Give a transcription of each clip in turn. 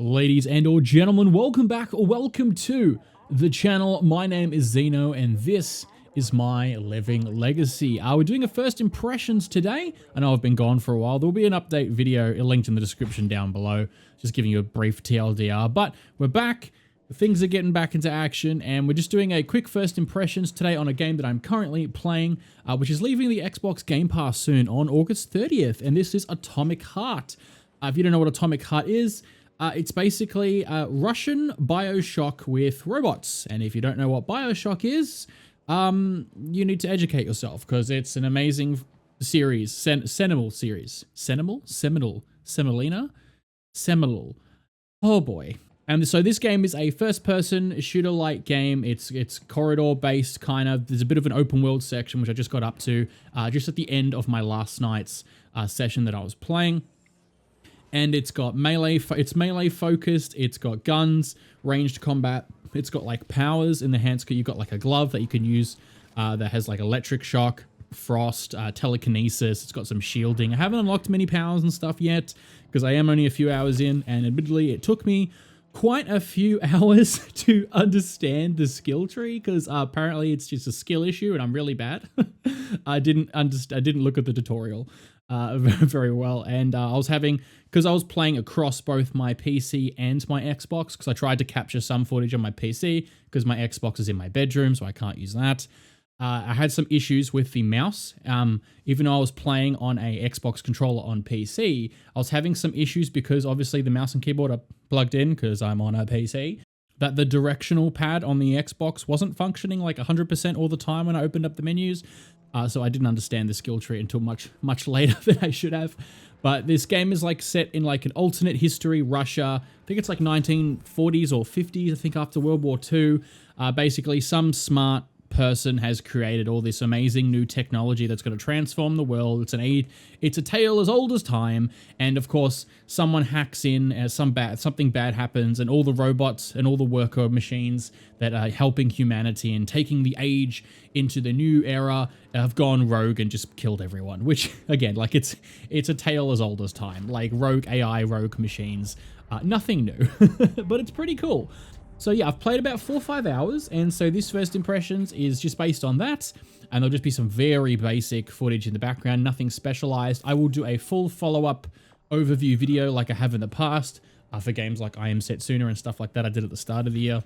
Ladies and or gentlemen, welcome back or welcome to the channel. My name is Zeno and this is my living legacy. We're doing a first impressions today. I know I've been gone for a while. There'll be an update video linked in the description down below, just giving you a brief TLDR, but we're back. Things are getting back into action and we're just doing a quick first impressions today on a game that I'm currently playing, which is leaving the Xbox Game Pass soon on August 30th, and this is Atomic Heart. If you don't know what Atomic Heart is, it's basically Russian BioShock with robots. And if you don't know what BioShock is, you need to educate yourself because it's an amazing series, Seminal series. Semolina? Seminal. Oh boy. And so this game is a first-person shooter-like game. It's corridor-based, kind of. There's a bit of an open-world section, which I just got up to just at the end of my last night's session that I was playing. And it's got melee, it's melee focused, it's got guns, ranged combat, it's got like powers in the hands. You've got like a glove that you can use that has like electric shock, frost, telekinesis, it's got some shielding. I haven't unlocked many powers and stuff yet because I am only a few hours in, and admittedly it took me quite a few hours to understand the skill tree because apparently it's just a skill issue and I'm really bad. I didn't look at the tutorial very well, and I was having, because I was playing across both my PC and my Xbox, because I tried to capture some footage on my PC because my Xbox is in my bedroom, so I can't use that. I had some issues with the mouse. Even though I was playing on a Xbox controller on PC, I was having some issues because obviously the mouse and keyboard are plugged in because I'm on a PC, that the directional pad on the Xbox wasn't functioning like 100% all the time when I opened up the menus. So I didn't understand the skill tree until much later than I should have. But this game is like set in like an alternate history, Russia. I think it's like 1940s or 50s, I think after World War II. Basically, some smart person has created all this amazing new technology that's going to transform the world. It's a tale as old as time, and of course someone hacks in as something bad happens, and all the robots and all the worker machines that are helping humanity and taking the age into the new era have gone rogue and just killed everyone, which again, like it's a tale as old as time, like rogue AI, rogue machines, nothing new. But it's pretty cool. So yeah, I've played about 4 or 5 hours, and so this first impressions is just based on that, and there'll just be some very basic footage in the background, nothing specialized. I will do a full follow-up overview video like I have in the past for games like I Am Setsuna and stuff like that I did at the start of the year.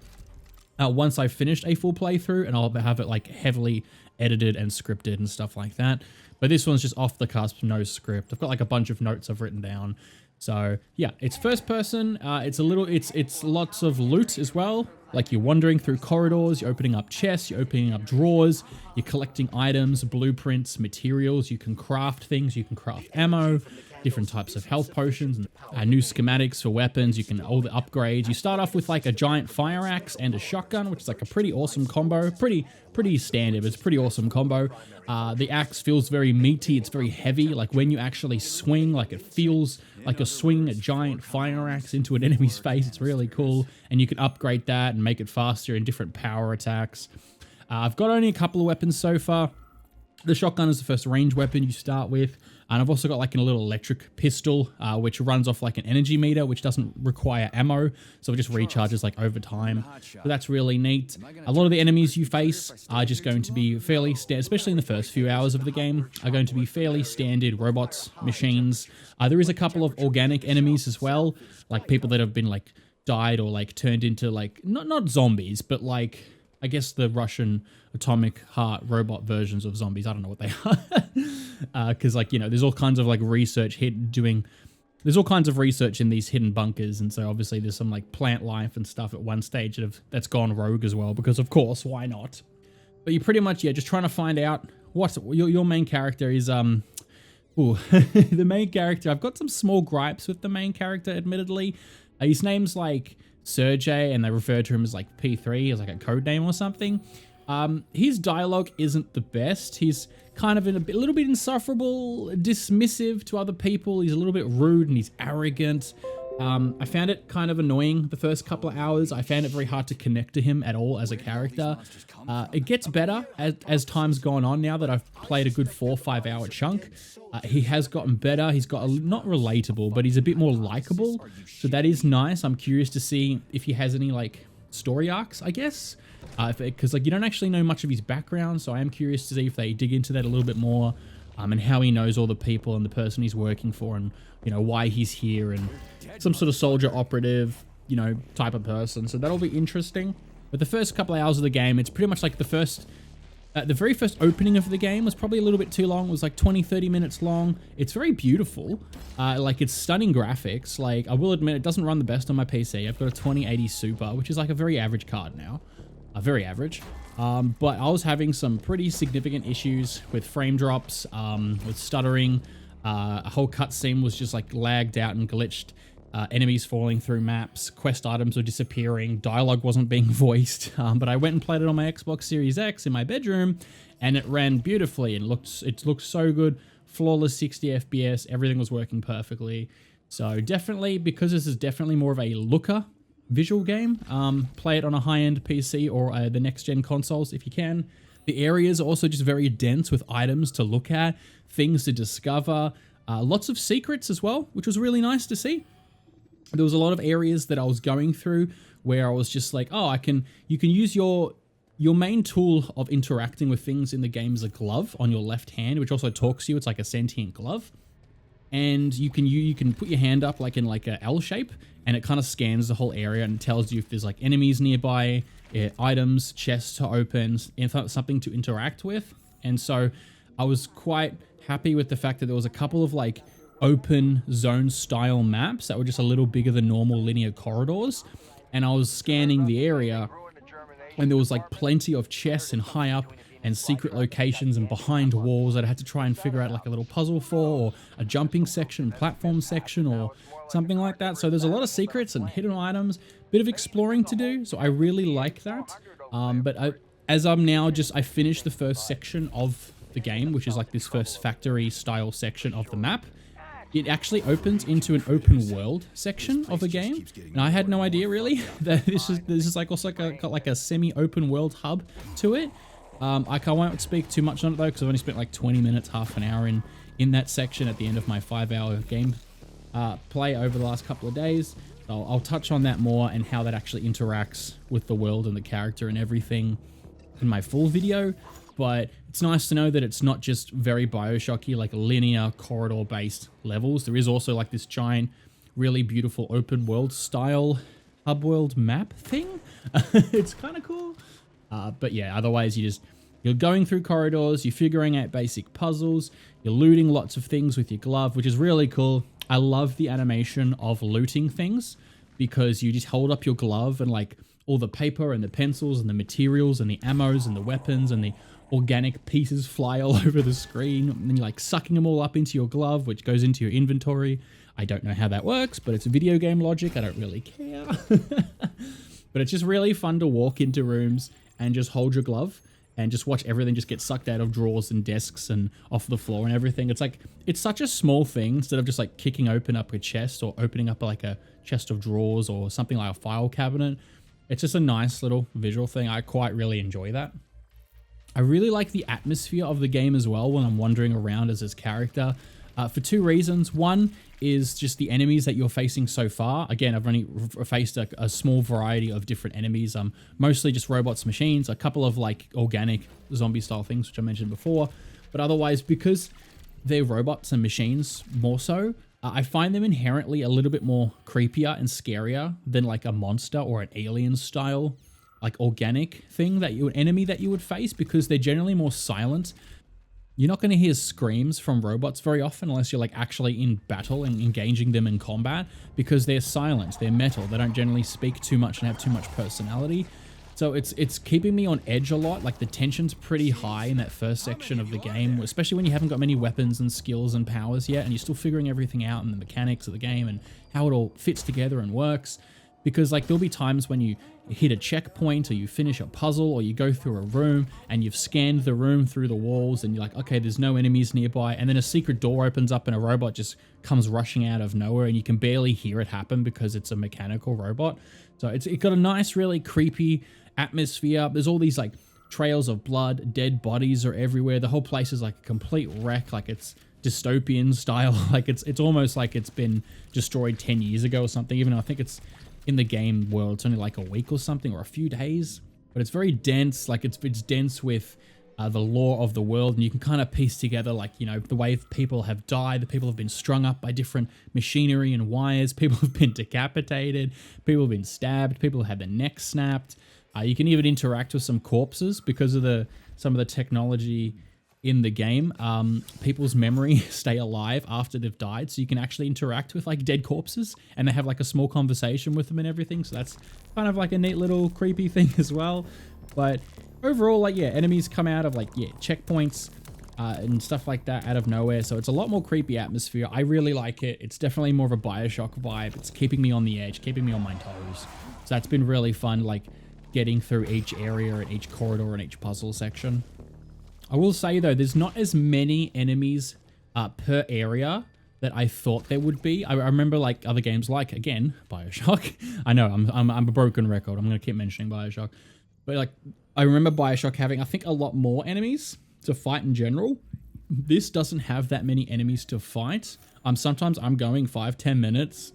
Once I've finished a full playthrough, and I'll have it like heavily edited and scripted and stuff like that. But this one's just off the cusp, no script. I've got like a bunch of notes I've written down. So yeah, it's first person. It's lots of loot as well. Like you're wandering through corridors, you're opening up chests, you're opening up drawers, you're collecting items, blueprints, materials. You can craft things. You can craft ammo, different types of health potions, new schematics for weapons. You can all the upgrades. You start off with like a giant fire axe and a shotgun, which is like a pretty awesome combo. Pretty standard, but it's a pretty awesome combo. The axe feels very meaty. It's very heavy. Like when you actually swing, like it feels like you're swinging a giant fire axe into an enemy's face. It's really cool. And you can upgrade that and make it faster in different power attacks. I've got only a couple of weapons so far. The shotgun is the first range weapon you start with. And I've also got like a little electric pistol, which runs off like an energy meter, which doesn't require ammo. So it just recharges like over time. So that's really neat. A lot of the enemies you face are just going to be fairly standard, especially in the first few hours of the game, are going to be fairly standard robots, machines. There is a couple of organic enemies as well, like people that have been like died or like turned into like, not zombies, but like, I guess the Russian Atomic Heart robot versions of zombies. I don't know what they are. Because like, you know, there's all kinds of like research there's all kinds of research in these hidden bunkers. And so obviously there's some like plant life and stuff at one stage that's gone rogue as well, because of course, why not? But you're pretty much, yeah, just trying to find out what your main character is. The main character, I've got some small gripes with the main character, admittedly. His name's like Sergey, and they refer to him as like P3 as like a code name or something. His dialogue isn't the best. He's kind of a little bit insufferable, dismissive to other people. He's a little bit rude and he's arrogant. I found it kind of annoying the first couple of hours. I found it very hard to connect to him at all as a character. It gets better as time's gone on now that I've played a good 4 or 5 hour chunk. He has gotten better. He's got not relatable, but he's a bit more likable. So that is nice. I'm curious to see if he has any like story arcs, I guess. Because like you don't actually know much of his background. So I am curious to see if they dig into that a little bit more. And how he knows all the people and the person he's working for, and you know why he's here, and some sort of soldier operative, you know, type of person. So that'll be interesting. But the first couple of hours of the game, it's pretty much like the very first opening of the game was probably a little bit too long. It was like 20-30 minutes long. It's very beautiful. Like it's stunning graphics. Like I will admit, it doesn't run the best on my PC. I've got a 2080 Super, which is like a very average card now. Very average. But I was having some pretty significant issues with frame drops, with stuttering. A whole cutscene was just like lagged out and glitched. Enemies falling through maps, quest items were disappearing, dialogue wasn't being voiced. But I went and played it on my Xbox Series X in my bedroom, and it ran beautifully and it looked so good. Flawless 60 FPS, everything was working perfectly. So definitely, because this is definitely more of a looker visual game, play it on a high-end PC or the next-gen consoles if you can. The areas are also just very dense with items to look at, things to discover, lots of secrets as well, which was really nice to see. There was a lot of areas that I was going through where I was just like, oh, you can use your main tool of interacting with things in the game is a glove on your left hand, which also talks to you. It's like a sentient glove. And you can put your hand up like in like a L shape, and it kind of scans the whole area and tells you if there's like enemies nearby, items, chests to open, something to interact with. And so I was quite happy with the fact that there was a couple of like open zone style maps that were just a little bigger than normal linear corridors. And I was scanning the area, and there was like plenty of chests and high up and secret locations and behind walls that I had to try and figure out like a little puzzle for, or a jumping section, platform section, or something like that. So there's a lot of secrets and hidden items, bit of exploring to do. So I really like that. As I'm now I finished the first section of the game, which is like this first factory style section of the map. It actually opens into an open world section of the game, and I had no idea really that this is like also got like a semi-open world hub to it. I won't speak too much on it though, because I've only spent like 20 minutes, half an hour in that section at the end of my 5-hour game play over the last couple of days. So I'll touch on that more and how that actually interacts with the world and the character and everything in my full video. But it's nice to know that it's not just very Bioshocky, like linear corridor-based levels. There is also like this giant, really beautiful open world style hub world map thing. It's kind of cool. But yeah, otherwise you're going through corridors, you're figuring out basic puzzles, you're looting lots of things with your glove, which is really cool. I love the animation of looting things, because you just hold up your glove and like all the paper and the pencils and the materials and the ammos and the weapons and the organic pieces fly all over the screen, and then you're like sucking them all up into your glove, which goes into your inventory. I don't know how that works, but it's video game logic. I don't really care. But it's just really fun to walk into rooms and just hold your glove and just watch everything just get sucked out of drawers and desks and off the floor and everything. It's like, it's such a small thing, instead of just like kicking open up a chest or opening up like a chest of drawers or something like a file cabinet. It's just a nice little visual thing. I quite really enjoy that. I really like the atmosphere of the game as well when I'm wandering around as this character, for two reasons. One is just the enemies that you're facing so far. Again, I've only faced a small variety of different enemies, mostly just robots, machines, a couple of like organic zombie style things, which I mentioned before. But otherwise, because they're robots and machines more so, I find them inherently a little bit more creepier and scarier than like a monster or an alien style like organic thing enemy that you would face, because they're generally more silent. You're not going to hear screams from robots very often unless you're like actually in battle and engaging them in combat, because they're silent, they're metal, they don't generally speak too much and have too much personality. So it's keeping me on edge a lot. Like the tension's pretty high in that first section of the game, especially when you haven't got many weapons and skills and powers yet, and you're still figuring everything out and the mechanics of the game and how it all fits together and works. because like there'll be times when you hit a checkpoint or you finish a puzzle or you go through a room and you've scanned the room through the walls and you're like, okay, there's no enemies nearby, and then a secret door opens up and a robot just comes rushing out of nowhere and you can barely hear it happen because it's a mechanical robot. So it got a nice, really creepy atmosphere. There's all these like trails of blood, dead bodies are everywhere. The whole place is like a complete wreck, like it's dystopian style. Like it's almost like it's been destroyed 10 years ago or something, even though I think it's in the game world it's only like a week or something, or a few days. But it's very dense, like it's dense with the lore of the world, and you can kind of piece together like, you know, the way people have died, the people have been strung up by different machinery and wires, people have been decapitated, people have been stabbed, people have had their necks snapped. You can even interact with some corpses because of some of the technology in the game. People's memory stay alive after they've died, so you can actually interact with like dead corpses and they have like a small conversation with them and everything. So that's kind of like a neat little creepy thing as well. But overall, like, yeah, enemies come out of like, yeah, checkpoints and stuff like that out of nowhere. So it's a lot more creepy atmosphere. I really like it. It's definitely more of a BioShock vibe. It's keeping me on the edge, keeping me on my toes. So that's been really fun, like getting through each area and each corridor and each puzzle section. I will say though, there's not as many enemies per area that I thought there would be. I remember like other games, like again BioShock. I know I'm a broken record. I'm gonna keep mentioning BioShock, but like I remember BioShock having, I think, a lot more enemies to fight in general. This doesn't have that many enemies to fight. Sometimes I'm going 5-10 minutes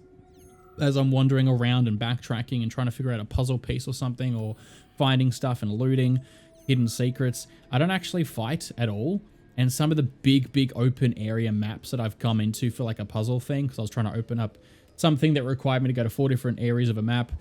as I'm wandering around and backtracking and trying to figure out a puzzle piece or something, or finding stuff and looting hidden secrets. I don't actually fight at all. And some of the big open area maps that I've come into for like a puzzle thing, because I was trying to open up something that required me to go to 4 different areas of a map.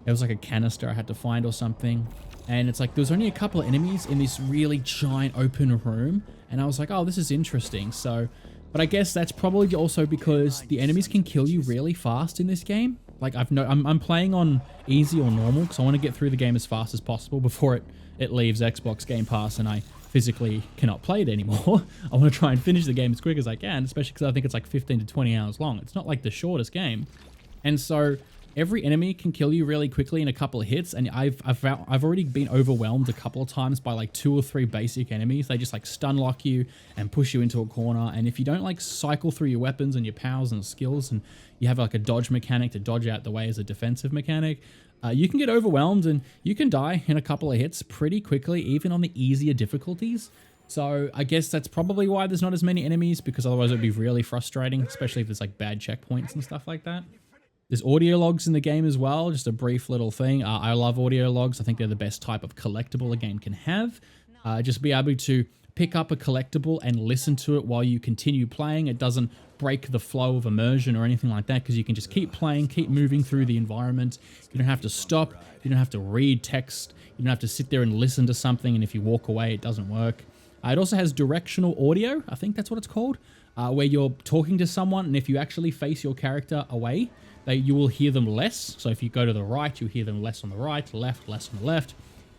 It was like a canister I had to find or something. And it's like, there was only a couple of enemies in this really giant open room. And I was like, oh, this is interesting. So, but I guess that's probably also because the enemies can kill you really fast in this game. Like I'm playing on easy or normal because I want to get through the game as fast as possible before it leaves Xbox Game Pass and I physically cannot play it anymore. I want to try and finish the game as quick as I can, especially because I think it's like 15 to 20 hours long. It's not like the shortest game. And so every enemy can kill you really quickly in a couple of hits, and I've already been overwhelmed a couple of times by like 2 or 3 basic enemies. They just like stun lock you and push you into a corner, and if you don't like cycle through your weapons and your powers and skills, and you have like a dodge mechanic to dodge out the way as a defensive mechanic, you can get overwhelmed and you can die in a couple of hits pretty quickly, even on the easier difficulties. So I guess that's probably why there's not as many enemies, because otherwise it would be really frustrating, especially if there's like bad checkpoints and stuff like that. There's audio logs in the game as well, just a brief little thing. I love audio logs. I think they're the best type of collectible a game can have. Just be able to pick up a collectible and listen to it while you continue playing. It doesn't break the flow of immersion or anything like that, because you can just keep playing, keep moving through the environment. You don't have to stop. You don't have to read text. You don't have to sit there and listen to something, and if you walk away, it doesn't work. It also has directional audio. I think that's what it's called, where you're talking to someone, and if you actually face your character away, you will hear them less. So if you go to the right, you hear them less on the right, left, less on the left.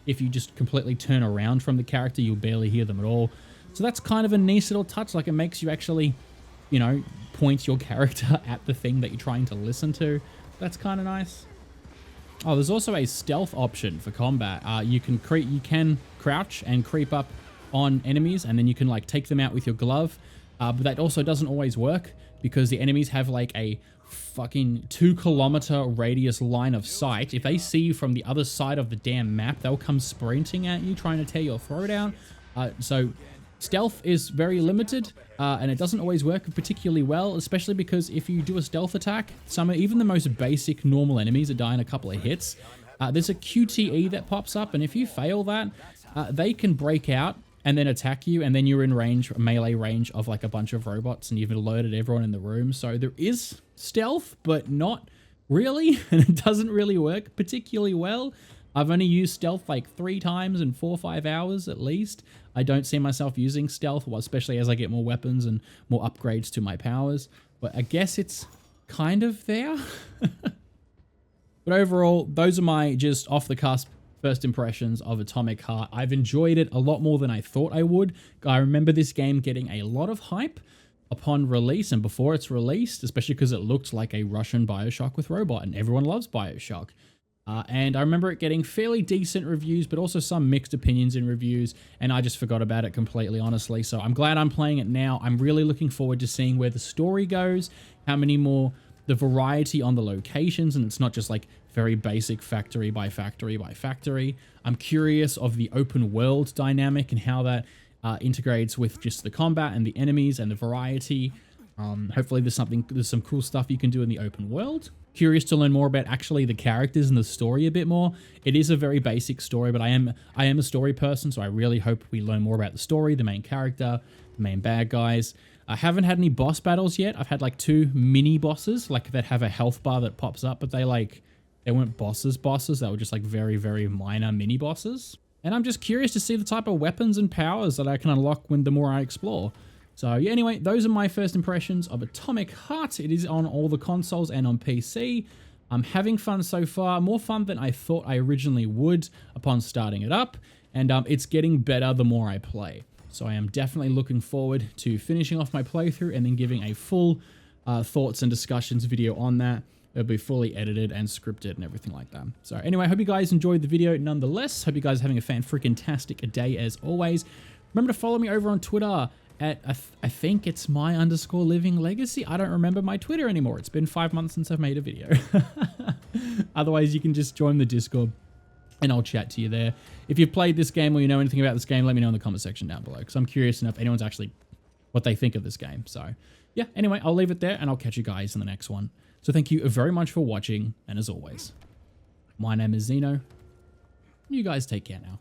If you just completely turn around from the character, you'll barely hear them at all. So that's kind of a nice little touch. Like, it makes you actually, you know, point your character at the thing that you're trying to listen to. That's kind of nice. Oh, there's also a stealth option for combat. You can crouch and creep up on enemies, and then you can like take them out with your glove. But that also doesn't always work, because the enemies have like a fucking 2-kilometer radius line of sight. If they see you from the other side of the damn map, they'll come sprinting at you, trying to tear your throat out. So stealth is very limited, and it doesn't always work particularly well, especially because if you do a stealth attack, even the most basic normal enemies that die in a couple of hits, there's a QTE that pops up, and if you fail that, they can break out and then attack you, and then you're in melee range of like a bunch of robots, and you've alerted everyone in the room. So there is stealth, but not really, and it doesn't really work particularly well. I've only used stealth like 3 times in 4 or 5 hours at least. I don't see myself using stealth, especially as I get more weapons and more upgrades to my powers, but I guess it's kind of there. But overall, those are my just off the cusp first impressions of Atomic Heart. I've enjoyed it a lot more than I thought I would. I remember this game getting a lot of hype, upon release and before it's released, especially because it looked like a Russian BioShock with robot, and everyone loves BioShock. And I remember it getting fairly decent reviews, but also some mixed opinions in reviews, and I just forgot about it completely, honestly. So I'm glad I'm playing it now. I'm really looking forward to seeing where the story goes, how many more, the variety on the locations, and it's not just like very basic factory by factory by factory. I'm curious of the open world dynamic and how that integrates with just the combat and the enemies and the variety. Hopefully there's some cool stuff you can do in the open world. Curious to learn more about actually the characters and the story a bit more. It is a very basic story, but I am a story person, so I really hope we learn more about the story, the main character, the main bad guys. I haven't had any boss battles yet. I've had like 2 mini bosses, like that have a health bar that pops up, but they weren't bosses. They were just like very, very minor mini bosses. And I'm just curious to see the type of weapons and powers that I can unlock the more I explore. So yeah, anyway, those are my first impressions of Atomic Heart. It is on all the consoles and on PC. I'm having fun so far, more fun than I thought I originally would upon starting it up, and it's getting better the more I play. So I am definitely looking forward to finishing off my playthrough and then giving a full thoughts and discussions video on that. It'll be fully edited and scripted and everything like that. So anyway, I hope you guys enjoyed the video nonetheless. Hope you guys are having a fan-freaking-tastic day as always. Remember to follow me over on Twitter at, I think it's my_living_legacy. I don't remember my Twitter anymore. It's been 5 months since I've made a video. Otherwise, you can just join the Discord and I'll chat to you there. If you've played this game or you know anything about this game, let me know in the comment section down below, because I'm curious to know if anyone's actually what they think of this game. So yeah, anyway, I'll leave it there and I'll catch you guys in the next one. So thank you very much for watching, and as always, my name is Zeno. You guys take care now.